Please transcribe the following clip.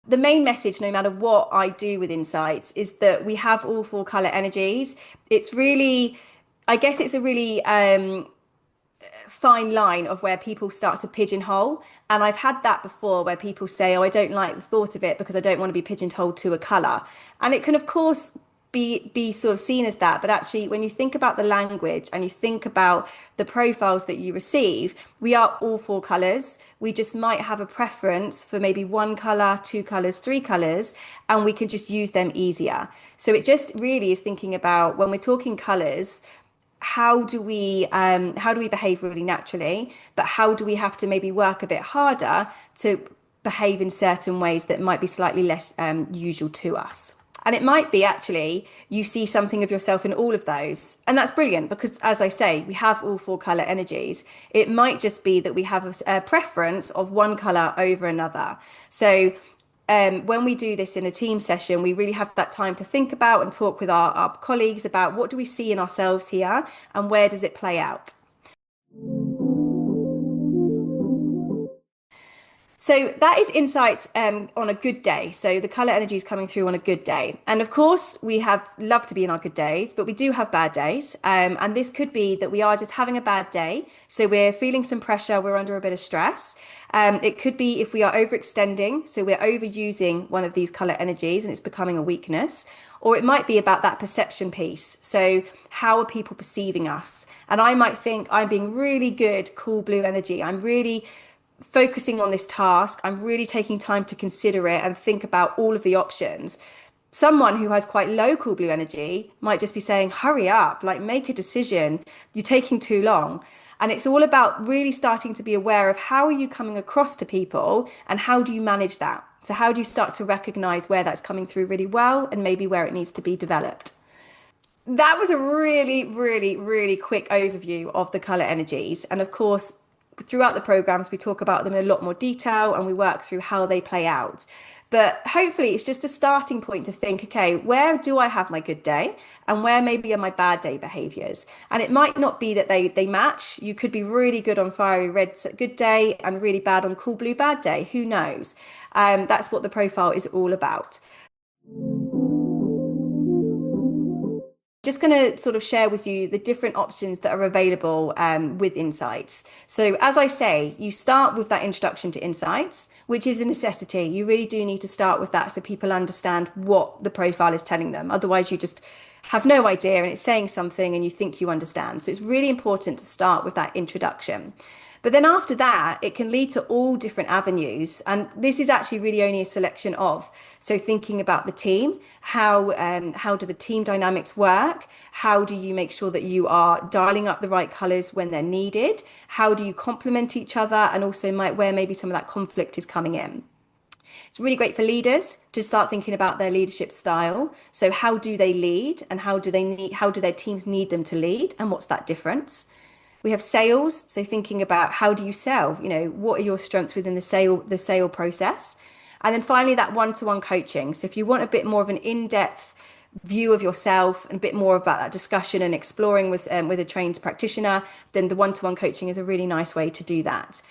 The main message, no matter what I do with insights, is that we have all four color energies. It's really, I guess it's a really fine line of where people start to pigeonhole. And I've had that before where people say, oh, I don't like the thought of it because I don't want to be pigeonholed to a color. And it can, of course, be sort of seen as that, but actually when you think about the language and you think about the profiles that you receive, we are all four colors. We just might have a preference for maybe one color, two colors, three colors, and we can just use them easier. So it just really is thinking about, when we're talking colors, how do we behave really naturally, but how do we have to maybe work a bit harder to behave in certain ways that might be slightly less usual to us. And it might be actually you see something of yourself in all of those. And that's brilliant because, as I say, we have all four color energies. It might just be that we have a preference of one color over another. So when we do this in a team session, we really have that time to think about and talk with our colleagues about what do we see in ourselves here and where does it play out. So that is insights on a good day. So the color energy is coming through on a good day. And of course, we have love to be in our good days, but we do have bad days. And this could be that we are just having a bad day. So we're feeling some pressure, we're under a bit of stress. It could be if we are overextending, so we're overusing one of these color energies and it's becoming a weakness. Or it might be about that perception piece. So how are people perceiving us? And I might think I'm being really good, cool blue energy. I'm really focusing on this task. I'm really taking time to consider it and think about all of the options. Someone who has quite low cool blue energy might just be saying, hurry up, like make a decision. You're taking too long. And it's all about really starting to be aware of how are you coming across to people and how do you manage that? So how do you start to recognize where that's coming through really well and maybe where it needs to be developed? That was a really, really, really quick overview of the color energies. And of course, throughout the programs, we talk about them in a lot more detail and we work through how they play out. But hopefully, it's just a starting point to think, okay, where do I have my good day and where maybe are my bad day behaviors? And it might not be that they match. You could be really good on fiery red good day and really bad on cool blue bad day. Who knows? That's what the profile is all about. Just going to sort of share with you the different options that are available with insights. So as I say, you start with that introduction to insights, which is a necessity. You really do need to start with that so people understand what the profile is telling them. Otherwise, you just have no idea and it's saying something and you think you understand. So it's really important to start with that introduction. But then after that, it can lead to all different avenues. And this is actually really only a selection of. So thinking about the team, how do the team dynamics work? How do you make sure that you are dialing up the right colors when they're needed? How do you complement each other? And also where maybe some of that conflict is coming in. It's really great for leaders to start thinking about their leadership style. So how do they lead and how do their teams need them to lead? And what's that difference? We have sales, so thinking about how do you sell? What are your strengths within the sale process? And then finally, that one-to-one coaching. So if you want a bit more of an in-depth view of yourself and a bit more about that discussion and exploring with a trained practitioner, then the one-to-one coaching is a really nice way to do that.